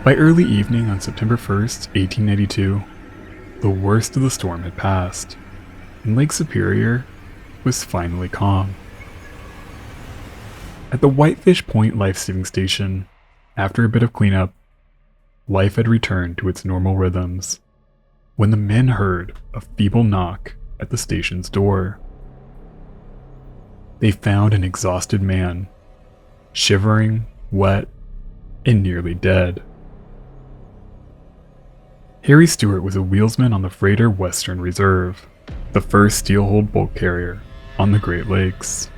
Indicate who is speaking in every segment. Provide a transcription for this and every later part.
Speaker 1: By early evening on September 1st, 1892, the worst of the storm had passed, and Lake Superior was finally calm. At the Whitefish Point life-saving station, after a bit of cleanup, life had returned to its normal rhythms when the men heard a feeble knock at the station's door. They found an exhausted man, shivering, wet, and nearly dead. Harry Stewart was a wheelsman on the freighter Western Reserve, the first steel-hulled bulk carrier on the Great Lakes.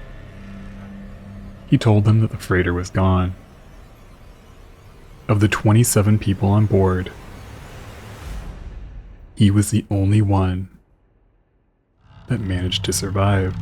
Speaker 1: He told them that the freighter was gone. Of the 27 people on board, he was the only one that managed to survive.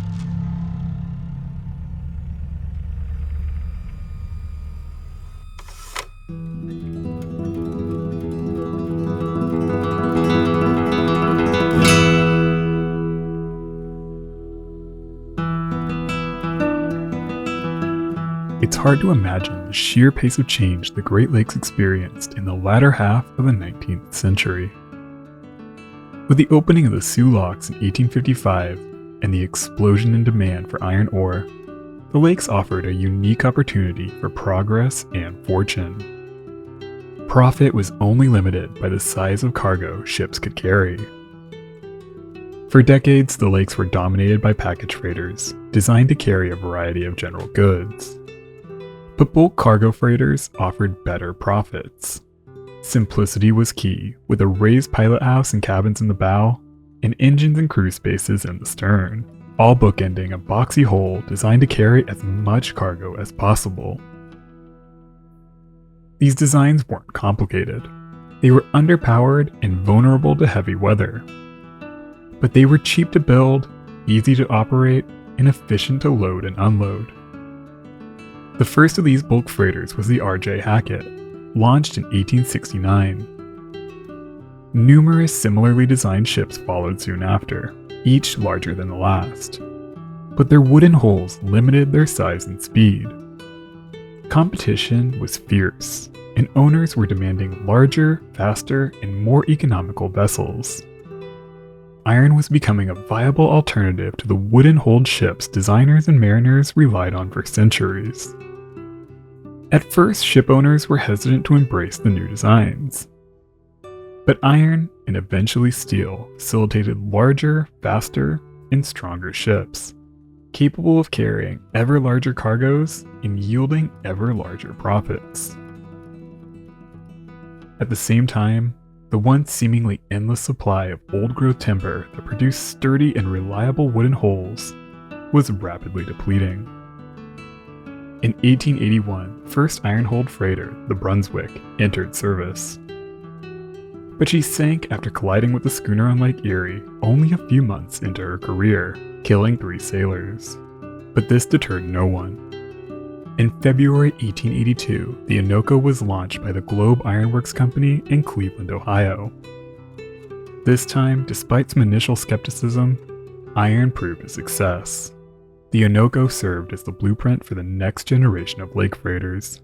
Speaker 1: It's hard to imagine the sheer pace of change the Great Lakes experienced in the latter half of the 19th century. With the opening of the Soo Locks in 1855 and the explosion in demand for iron ore, the lakes offered a unique opportunity for progress and fortune. Profit was only limited by the size of cargo ships could carry. For decades, the lakes were dominated by package freighters, designed to carry a variety of general goods. But bulk cargo freighters offered better profits. Simplicity was key, with a raised pilot house and cabins in the bow, and engines and crew spaces in the stern, all bookending a boxy hull designed to carry as much cargo as possible. These designs weren't complicated. They were underpowered and vulnerable to heavy weather. But they were cheap to build, easy to operate, and efficient to load and unload. The first of these bulk freighters was the R.J. Hackett, launched in 1869. Numerous similarly designed ships followed soon after, each larger than the last. But their wooden hulls limited their size and speed. Competition was fierce, and owners were demanding larger, faster, and more economical vessels. Iron was becoming a viable alternative to the wooden-hulled ships designers and mariners relied on for centuries. At first, ship owners were hesitant to embrace the new designs. But iron, and eventually steel, facilitated larger, faster, and stronger ships, capable of carrying ever larger cargoes and yielding ever larger profits. At the same time, the once seemingly endless supply of old-growth timber that produced sturdy and reliable wooden hulls was rapidly depleting. In 1881, the first iron-hulled freighter, the Brunswick, entered service. But she sank after colliding with a schooner on Lake Erie only a few months into her career, killing 3 sailors. But this deterred no one. In February 1882, the Innoko was launched by the Globe Iron Works Company in Cleveland, Ohio. This time, despite some initial skepticism, iron proved a success. The Innoko served as the blueprint for the next generation of lake freighters.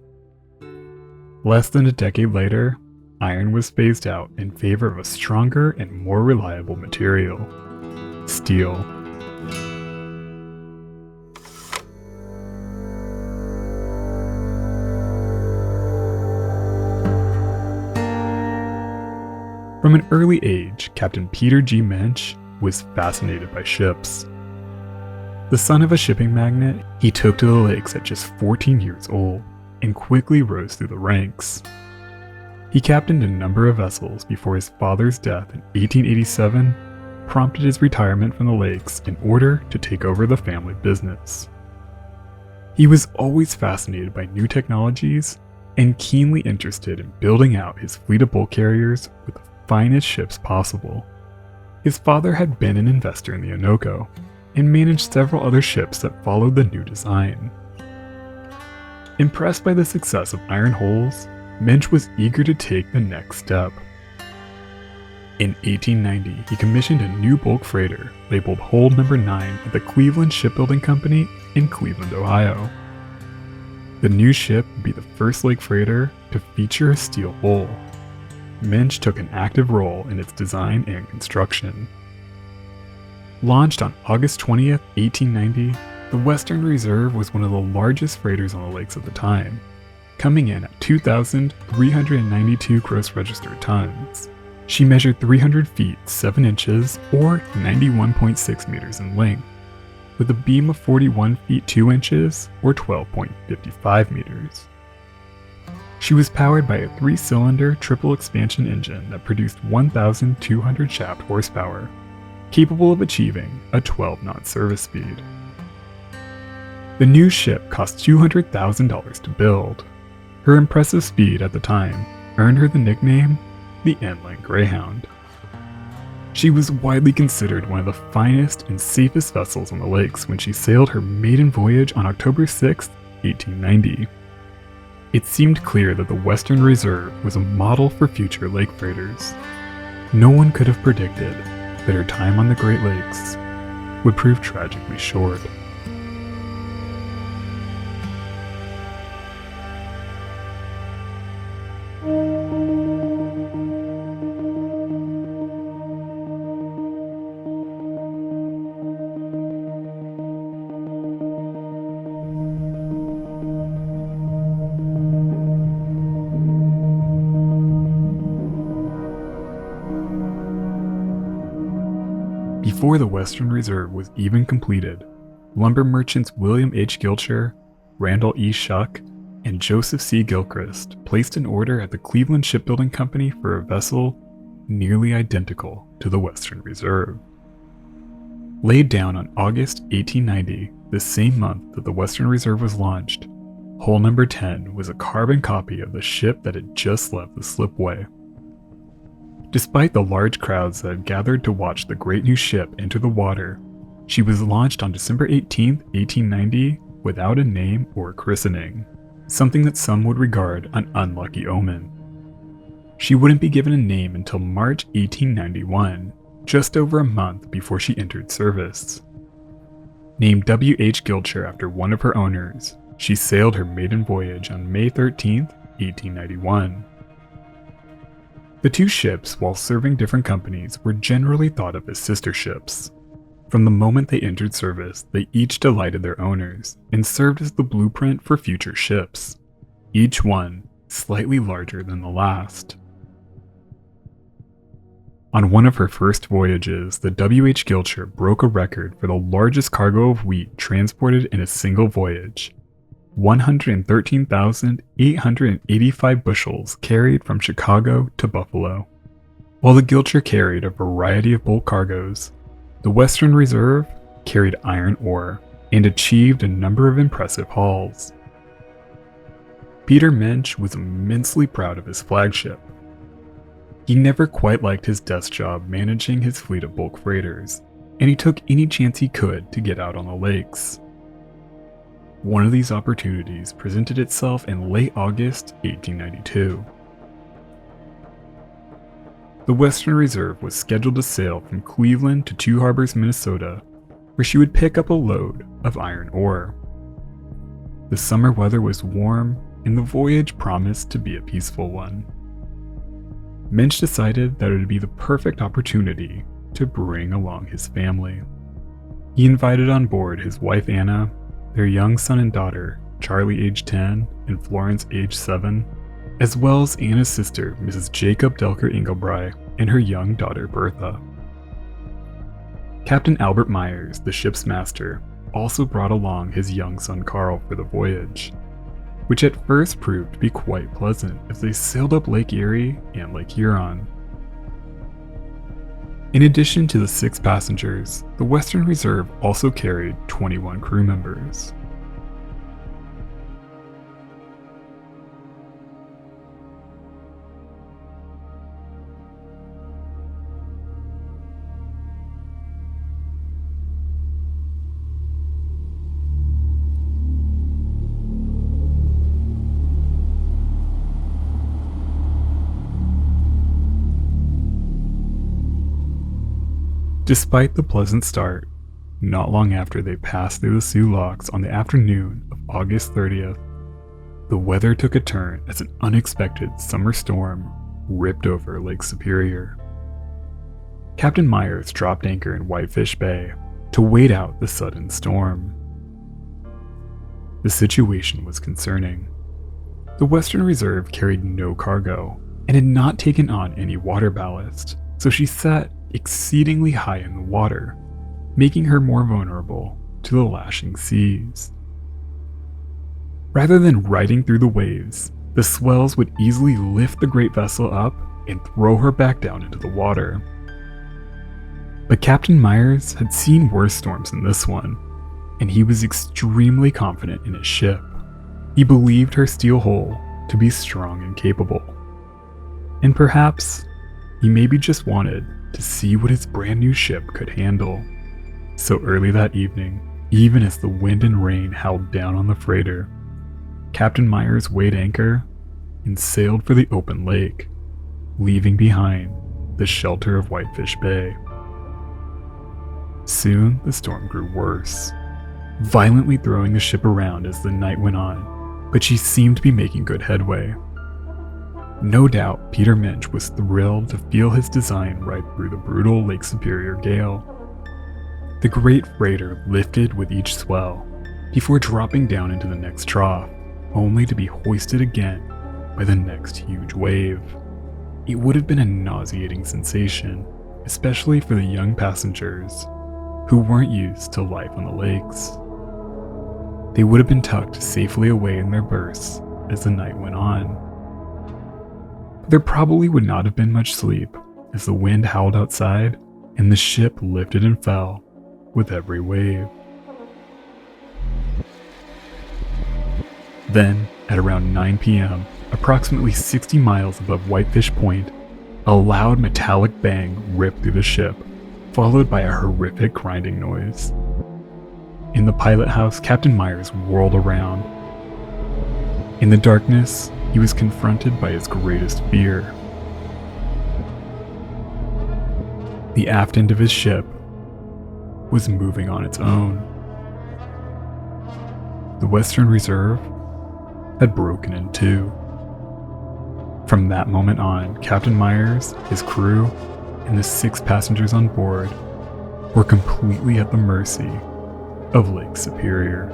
Speaker 1: Less than a decade later, iron was phased out in favor of a stronger and more reliable material: steel. From an early age, Captain Peter G. Mensch was fascinated by ships. The son of a shipping magnate, he took to the lakes at just 14 years old and quickly rose through the ranks. He captained a number of vessels before his father's death in 1887 prompted his retirement from the lakes in order to take over the family business. He was always fascinated by new technologies and keenly interested in building out his fleet of bulk carriers with the finest ships possible. His father had been an investor in the Innoko and managed several other ships that followed the new design. Impressed by the success of iron hulls, Mensch was eager to take the next step. In 1890, he commissioned a new bulk freighter labeled Hull No. 9 at the Cleveland Shipbuilding Company in Cleveland, Ohio. The new ship would be the first lake freighter to feature a steel hull. Minch took an active role in its design and construction. Launched on August 20th, 1890, the Western Reserve was one of the largest freighters on the lakes at the time, coming in at 2,392 gross registered tons. She measured 300 feet 7 inches or 91.6 meters in length, with a beam of 41 feet 2 inches or 12.55 meters. She was powered by a 3-cylinder triple expansion engine that produced 1,200 shaft horsepower, capable of achieving a 12-knot service speed. The new ship cost $200,000 to build. Her impressive speed at the time earned her the nickname the Inland Greyhound. She was widely considered one of the finest and safest vessels on the lakes when she sailed her maiden voyage on October 6, 1890. It seemed clear that the Western Reserve was a model for future lake freighters. No one could have predicted that her time on the Great Lakes would prove tragically short. Before the Western Reserve was even completed, lumber merchants William H. Gilcher, Randall E. Shuck, and Joseph C. Gilchrist placed an order at the Cleveland Shipbuilding Company for a vessel nearly identical to the Western Reserve. Laid down on August 1890, the same month that the Western Reserve was launched, hull number 10 was a carbon copy of the ship that had just left the slipway. Despite the large crowds that had gathered to watch the great new ship enter the water, she was launched on December 18, 1890, without a name or christening, something that some would regard an unlucky omen. She wouldn't be given a name until March 1891, just over a month before she entered service. Named W. H. Gilcher after one of her owners, she sailed her maiden voyage on May 13, 1891. The two ships, while serving different companies, were generally thought of as sister ships. From the moment they entered service, they each delighted their owners and served as the blueprint for future ships, each one slightly larger than the last. On one of her first voyages, the W. H. Gilcher broke a record for the largest cargo of wheat transported in a single voyage. 113,885 bushels carried from Chicago to Buffalo. While the Gilcher carried a variety of bulk cargoes, the Western Reserve carried iron ore and achieved a number of impressive hauls. Peter Minch was immensely proud of his flagship. He never quite liked his desk job managing his fleet of bulk freighters, and he took any chance he could to get out on the lakes. One of these opportunities presented itself in late August 1892. The Western Reserve was scheduled to sail from Cleveland to Two Harbors, Minnesota, where she would pick up a load of iron ore. The summer weather was warm, and the voyage promised to be a peaceful one. Minch decided that it would be the perfect opportunity to bring along his family. He invited on board his wife Anna, their young son and daughter, Charlie age 10 and Florence age 7, as well as Anna's sister, Mrs. Jacob Delker Engelbry, and her young daughter Bertha. Captain Albert Myers, the ship's master, also brought along his young son Carl for the voyage, which at first proved to be quite pleasant as they sailed up Lake Erie and Lake Huron. In addition to the 6 passengers, the Western Reserve also carried 21 crew members. Despite the pleasant start, not long after they passed through the Sioux Locks on the afternoon of August 30th, The weather took a turn as an unexpected summer storm ripped over Lake Superior. Captain Myers dropped anchor in Whitefish Bay to wait out the sudden storm. The situation was concerning. The Western Reserve carried no cargo and had not taken on any water ballast, so she sat exceedingly high in the water, making her more vulnerable to the lashing seas. Rather than riding through the waves, the swells would easily lift the great vessel up and throw her back down into the water. But Captain Myers had seen worse storms than this one, and he was extremely confident in his ship. He believed her steel hull to be strong and capable. And perhaps he maybe just wanted to see what his brand new ship could handle. So early that evening, even as the wind and rain howled down on the freighter, Captain Myers weighed anchor and sailed for the open lake, leaving behind the shelter of Whitefish Bay. Soon the storm grew worse, violently throwing the ship around as the night went on, but she seemed to be making good headway. No doubt Peter Minch was thrilled to feel his design right through the brutal Lake Superior gale. The great freighter lifted with each swell, before dropping down into the next trough, only to be hoisted again by the next huge wave. It would have been a nauseating sensation, especially for the young passengers who weren't used to life on the lakes. They would have been tucked safely away in their berths as the night went on. But there probably would not have been much sleep as the wind howled outside and the ship lifted and fell with every wave. Then, at around 9 p.m., approximately 60 miles above Whitefish Point, a loud metallic bang ripped through the ship, followed by a horrific grinding noise. In the pilot house, Captain Myers whirled around. In the darkness, he was confronted by his greatest fear. The aft end of his ship was moving on its own. The Western Reserve had broken in two. From that moment on, Captain Myers, his crew, and the 6 passengers on board were completely at the mercy of Lake Superior.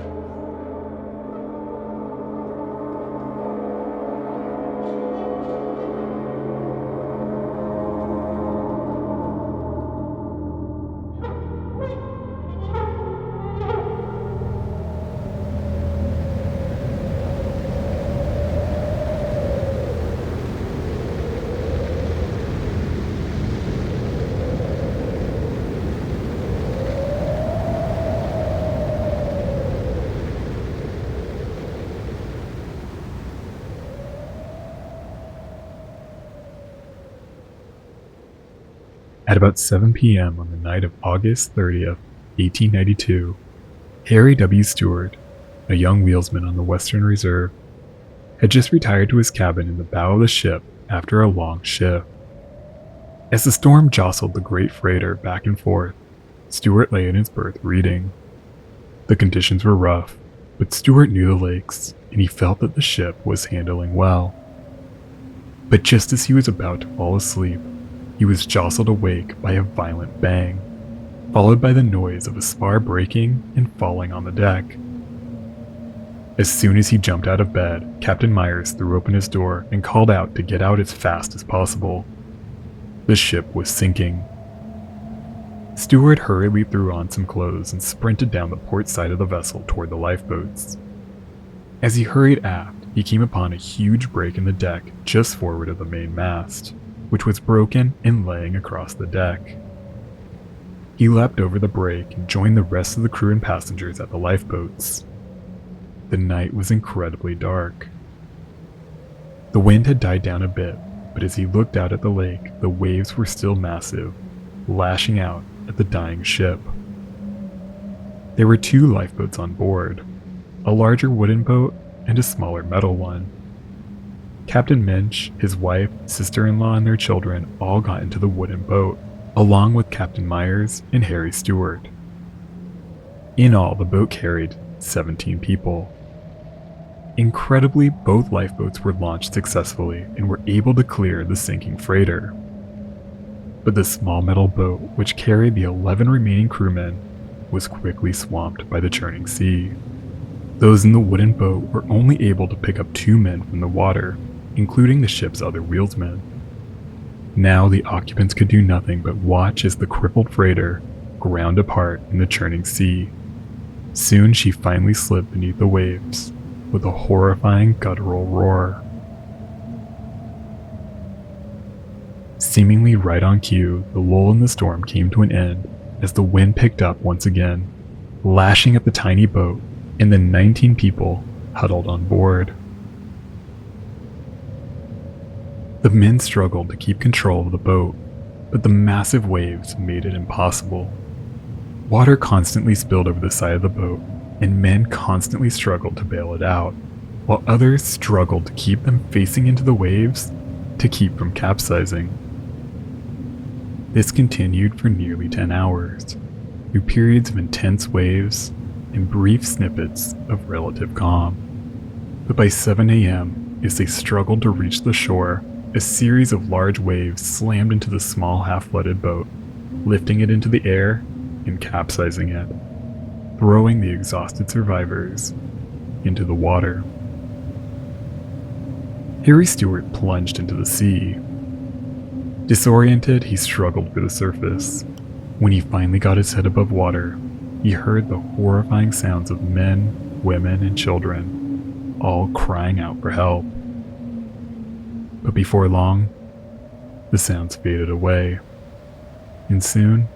Speaker 1: At about 7 p.m. on the night of August 30th, 1892, Harry W. Stewart, a young wheelsman on the Western Reserve, had just retired to his cabin in the bow of the ship after a long shift. As the storm jostled the great freighter back and forth, Stewart lay in his berth reading. The conditions were rough, but Stewart knew the lakes, and he felt that the ship was handling well. But just as he was about to fall asleep, he was jostled awake by a violent bang, followed by the noise of a spar breaking and falling on the deck. As soon as he jumped out of bed, Captain Myers threw open his door and called out to get out as fast as possible. The ship was sinking. Stewart hurriedly threw on some clothes and sprinted down the port side of the vessel toward the lifeboats. As he hurried aft, he came upon a huge break in the deck just forward of the main mast, which was broken and laying across the deck. He leapt over the break and joined the rest of the crew and passengers at the lifeboats. The night was incredibly dark. The wind had died down a bit, but as he looked out at the lake, the waves were still massive, lashing out at the dying ship. There were 2 lifeboats on board, a larger wooden boat and a smaller metal one. Captain Minch, his wife, sister-in-law, and their children all got into the wooden boat, along with Captain Myers and Harry Stewart. In all, the boat carried 17 people. Incredibly, both lifeboats were launched successfully and were able to clear the sinking freighter. But the small metal boat, which carried the 11 remaining crewmen, was quickly swamped by the churning sea. Those in the wooden boat were only able to pick up 2 men from the water, including the ship's other wheelsmen. Now the occupants could do nothing but watch as the crippled freighter ground apart in the churning sea. Soon she finally slid beneath the waves with a horrifying guttural roar. Seemingly right on cue, the lull in the storm came to an end as the wind picked up once again, lashing at the tiny boat and the 19 people huddled on board. The men struggled to keep control of the boat, but the massive waves made it impossible. Water constantly spilled over the side of the boat, and men constantly struggled to bail it out, while others struggled to keep them facing into the waves to keep from capsizing. This continued for nearly 10 hours, through periods of intense waves and brief snippets of relative calm. But by 7 a.m., as they struggled to reach the shore, a series of large waves slammed into the small half-flooded boat, lifting it into the air and capsizing it, throwing the exhausted survivors into the water. Harry Stewart plunged into the sea. Disoriented, he struggled for the surface. When he finally got his head above water, he heard the horrifying sounds of men, women, and children, all crying out for help. But before long, the sounds faded away, and soon,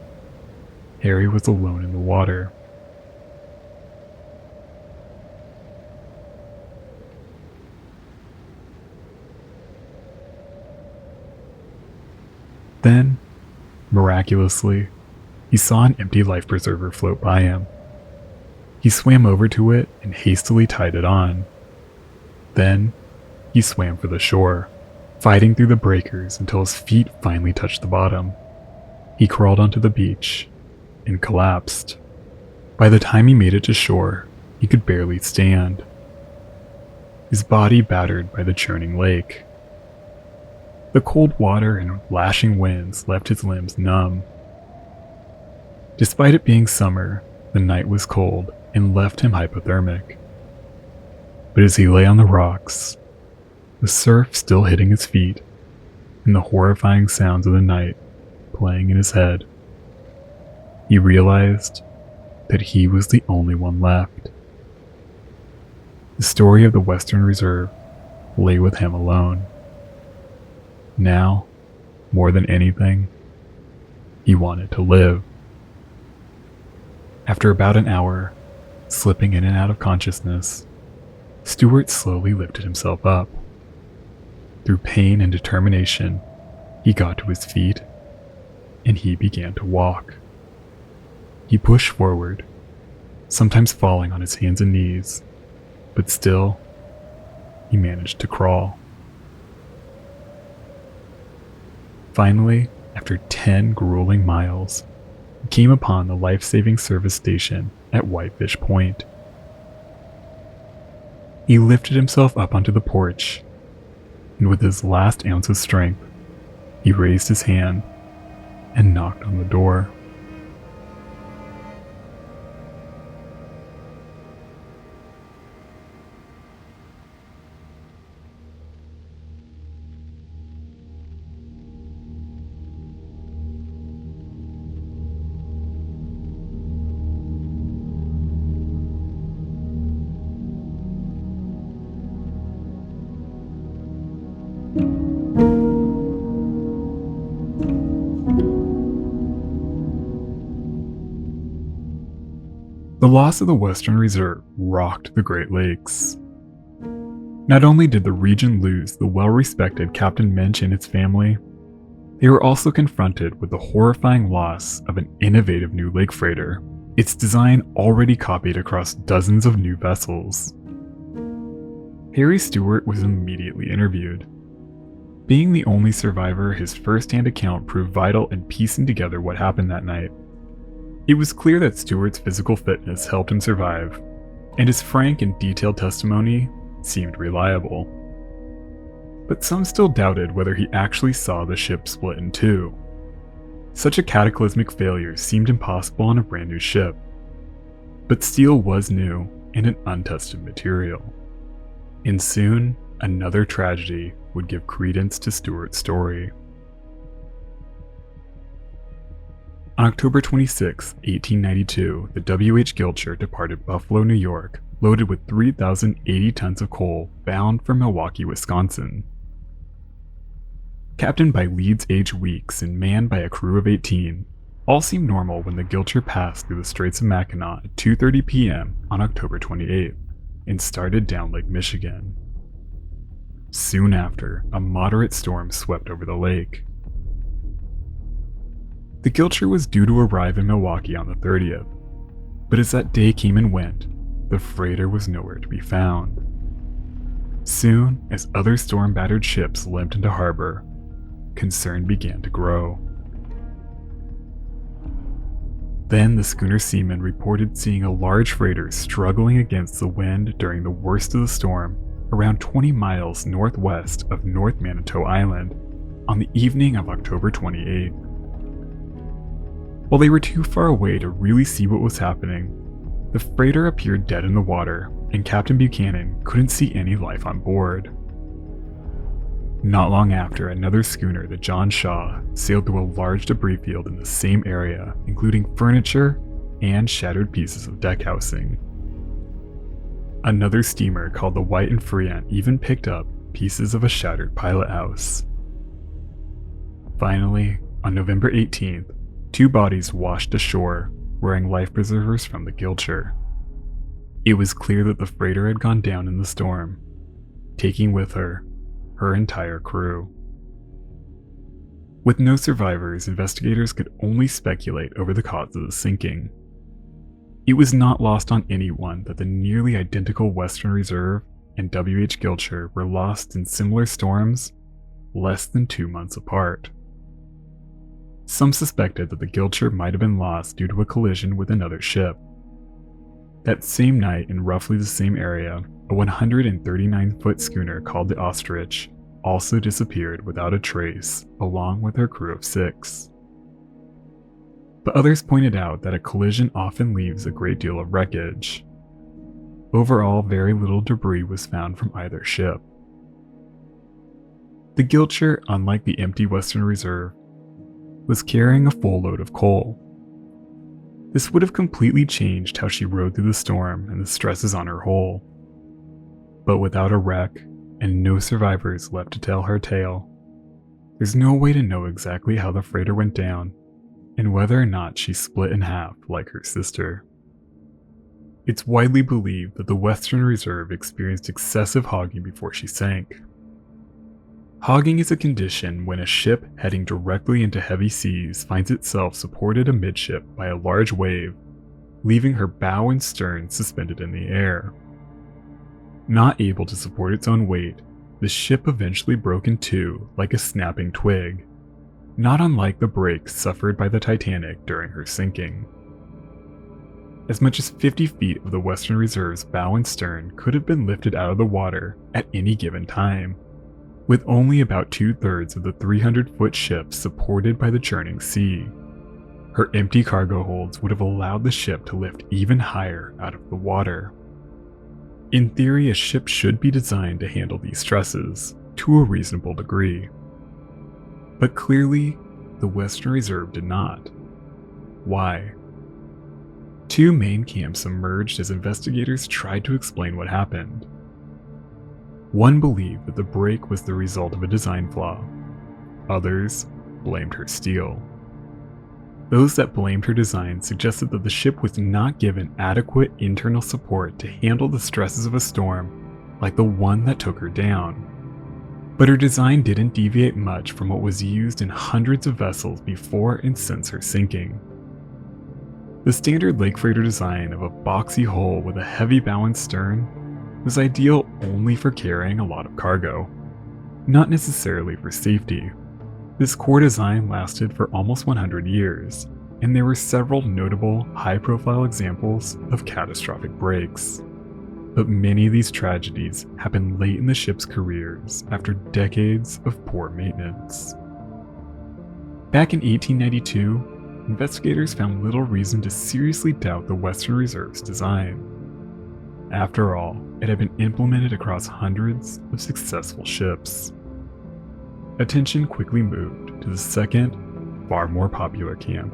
Speaker 1: Harry was alone in the water. Then, miraculously, he saw an empty life preserver float by him. He swam over to it and hastily tied it on. Then, he swam for the shore, fighting through the breakers until his feet finally touched the bottom. He crawled onto the beach and collapsed. By the time he made it to shore, he could barely stand, his body battered by the churning lake. The cold water and lashing winds left his limbs numb. Despite it being summer, the night was cold and left him hypothermic. But as he lay on the rocks, the surf still hitting his feet, and the horrifying sounds of the night playing in his head, he realized that he was the only one left. The story of the Western Reserve lay with him alone. Now, more than anything, he wanted to live. After about an hour, slipping in and out of consciousness, Stewart slowly lifted himself up. Through pain and determination, he got to his feet, and he began to walk. He pushed forward, sometimes falling on his hands and knees, but still, he managed to crawl. Finally, after 10 grueling miles, he came upon the life-saving service station at Whitefish Point. He lifted himself up onto the porch, and with his last ounce of strength, he raised his hand and knocked on the door. The loss of the Western Reserve rocked the Great Lakes. Not only did the region lose the well-respected Captain Mensch and its family, they were also confronted with the horrifying loss of an innovative new lake freighter, its design already copied across dozens of new vessels. Harry Stewart was immediately interviewed. Being the only survivor, his first-hand account proved vital in piecing together what happened that night. It was clear that Stewart's physical fitness helped him survive, and his frank and detailed testimony seemed reliable. But some still doubted whether he actually saw the ship split in two. Such a cataclysmic failure seemed impossible on a brand new ship. But steel was new and an untested material. And soon, another tragedy would give credence to Stewart's story. On October 26, 1892, the W.H. Gilcher departed Buffalo, New York, loaded with 3,080 tons of coal bound for Milwaukee, Wisconsin. Captained by Leeds H. Weeks and manned by a crew of 18, all seemed normal when the Gilcher passed through the Straits of Mackinac at 2:30 p.m. on October 28th and started down Lake Michigan. Soon after, a moderate storm swept over the lake. The Gilcher was due to arrive in Milwaukee on the 30th, but as that day came and went, the freighter was nowhere to be found. Soon, as other storm-battered ships limped into harbor, concern began to grow. Then the schooner seaman reported seeing a large freighter struggling against the wind during the worst of the storm around 20 miles northwest of North Manitou Island on the evening of October 28th. While they were too far away to really see what was happening, the freighter appeared dead in the water, and Captain Buchanan couldn't see any life on board. Not long after, another schooner, the John Shaw, sailed through a large debris field in the same area, including furniture and shattered pieces of deck housing. Another steamer called the White and Freant even picked up pieces of a shattered pilot house. Finally, on November 18th, two bodies washed ashore, wearing life preservers from the Gilcher. It was clear that the freighter had gone down in the storm, taking with her entire crew. With no survivors, investigators could only speculate over the cause of the sinking. It was not lost on anyone that the nearly identical Western Reserve and W.H. Gilcher were lost in similar storms less than 2 months apart. Some suspected that the Gilcher might have been lost due to a collision with another ship. That same night, in roughly the same area, a 139-foot schooner called the Ostrich also disappeared without a trace, along with her crew of 6. But others pointed out that a collision often leaves a great deal of wreckage. Overall, very little debris was found from either ship. The Gilcher, unlike the empty Western Reserve, was carrying a full load of coal. This would have completely changed how she rode through the storm and the stresses on her hull. But without a wreck and no survivors left to tell her tale, there's no way to know exactly how the freighter went down and whether or not she split in half like her sister. It's widely believed that the Western Reserve experienced excessive hogging before she sank. Hogging is a condition when a ship heading directly into heavy seas finds itself supported amidship by a large wave, leaving her bow and stern suspended in the air. Not able to support its own weight, the ship eventually broke in two like a snapping twig, not unlike the breaks suffered by the Titanic during her sinking. As much as 50 feet of the Western Reserve's bow and stern could have been lifted out of the water at any given time, with only about 2/3 of the 300-foot ship supported by the churning sea. Her empty cargo holds would have allowed the ship to lift even higher out of the water. In theory, a ship should be designed to handle these stresses to a reasonable degree. But clearly, the Western Reserve did not. Why? Two main camps emerged as investigators tried to explain what happened. One believed that the break was the result of a design flaw. Others blamed her steel. Those that blamed her design suggested that the ship was not given adequate internal support to handle the stresses of a storm like the one that took her down. But her design didn't deviate much from what was used in hundreds of vessels before and since her sinking. The standard lake freighter design of a boxy hull with a heavy bow and stern was ideal only for carrying a lot of cargo, not necessarily for safety. This core design lasted for almost 100 years, and there were several notable high-profile examples of catastrophic breaks. But many of these tragedies happened late in the ship's careers after decades of poor maintenance. Back in 1892, investigators found little reason to seriously doubt the Western Reserve's design. After all, it had been implemented across hundreds of successful ships. Attention quickly moved to the second, far more popular camp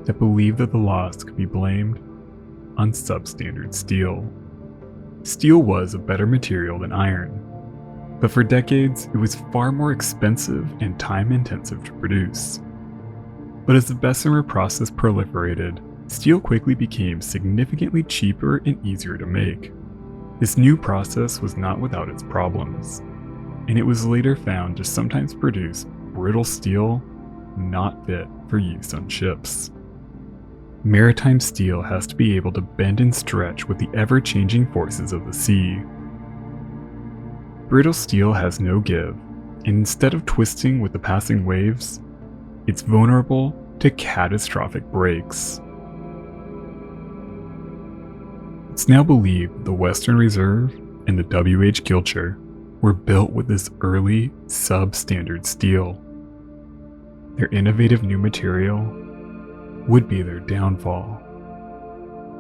Speaker 1: that believed that the loss could be blamed on substandard steel. Steel was a better material than iron, but for decades it was far more expensive and time-intensive to produce. But as the Bessemer process proliferated, steel quickly became significantly cheaper and easier to make. This new process was not without its problems, and it was later found to sometimes produce brittle steel not fit for use on ships. Maritime steel has to be able to bend and stretch with the ever-changing forces of the sea. Brittle steel has no give, and instead of twisting with the passing waves, it's vulnerable to catastrophic breaks. It's now believed the Western Reserve and the W.H. Gilcher were built with this early, substandard steel. Their innovative new material would be their downfall.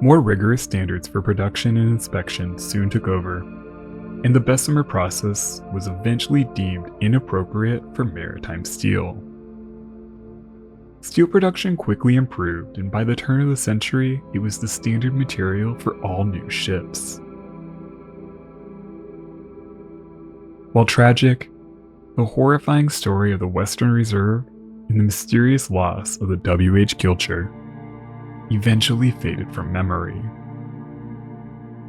Speaker 1: More rigorous standards for production and inspection soon took over, and the Bessemer process was eventually deemed inappropriate for maritime steel. Steel production quickly improved, and by the turn of the century, it was the standard material for all new ships. While tragic, the horrifying story of the Western Reserve and the mysterious loss of the W.H. Gilcher eventually faded from memory.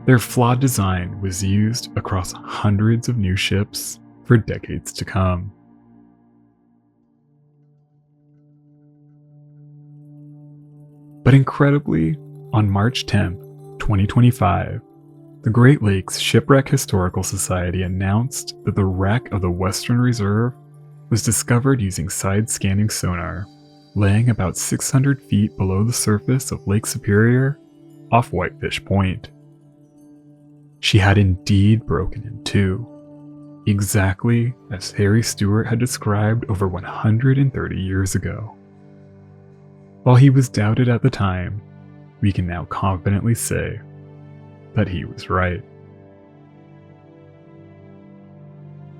Speaker 1: Their flawed design was used across hundreds of new ships for decades to come. But incredibly, on March 10, 2025, the Great Lakes Shipwreck Historical Society announced that the wreck of the Western Reserve was discovered using side-scanning sonar, laying about 600 feet below the surface of Lake Superior off Whitefish Point. She had indeed broken in two, exactly as Harry Stewart had described over 130 years ago. While he was doubted at the time, we can now confidently say that he was right.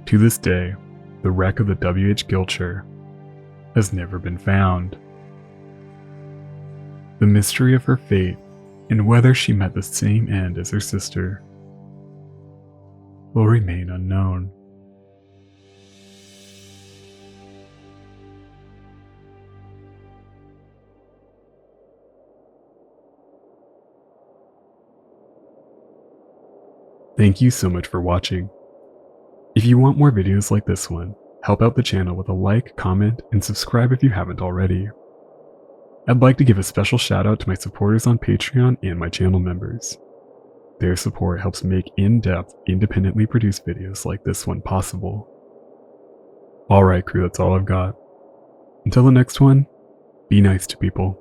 Speaker 1: To this day, the wreck of the W.H. Gilcher has never been found. The mystery of her fate and whether she met the same end as her sister will remain unknown. Thank you so much for watching. If you want more videos like this one, help out the channel with a like, comment, and subscribe if you haven't already. I'd like to give a special shout out to my supporters on Patreon and my channel members. Their support helps make in-depth, independently produced videos like this one possible. Alright crew, that's all I've got. Until the next one, be nice to people.